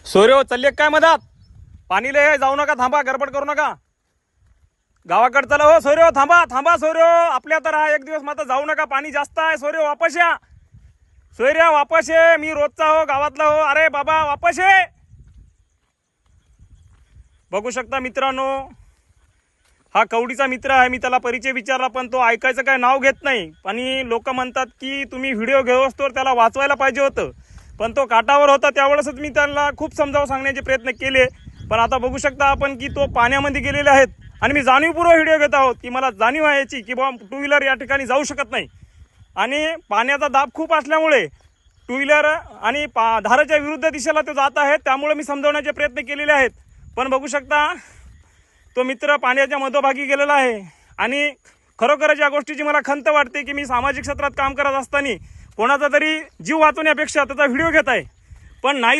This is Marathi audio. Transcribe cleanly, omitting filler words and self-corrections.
सोयरे चालले काय मधात? पाणीले जाऊ नका, थांबा, गडबड करू नका. गावाकडे चला हो सोयरे, थांबा थांबा सोयरे, आपल्या तर हा एक दिवस मात्र जाऊ नका, पाणी जास्त आहे. सोयरे वापस या, सोयरे वापस ये, मी रोजचा हो गावातला हो. अरे बाबा वापस ये. बघू शकता मित्रांनो, हा कवडीचा मित्र आहे. मी त्याला परिचय विचारला पण तो ऐकायचं काय नाव घेत नाही. आणि लोक म्हणतात की तुम्ही व्हिडिओ घेऊस तर त्याला वाचवायला पाहिजे होतं, पण तो काठावर होता. त्यावेळेसच मी त्याला खूप समजावून सांगण्याचे प्रयत्न केले, पण आता बघू शकता आपण की तो पाण्यामध्ये गेलेले आहेत. आणि मी जाणीवपूर्वक व्हिडिओ घेत आहोत की मला जाणीव आहे याची की बाबा टू व्हीलर या ठिकाणी जाऊ शकत नाही. आणि पाण्याचा दाब खूप असल्यामुळे टू व्हीलर आणि धाराच्या विरुद्ध दिशेला तो जात आहे. त्यामुळे मी समजावण्याचे प्रयत्न केलेले आहेत, पण बघू शकता तो मित्र पाण्याच्या मधोभागी गेलेला आहे. आणि खरोखरच या गोष्टीची मला खंत वाटते की मी सामाजिक क्षेत्रात काम करत असताना कोणाचा तरी जीव वाचवण्यापेक्षा त्याचा व्हिडिओ घेत आहे, पण नाही.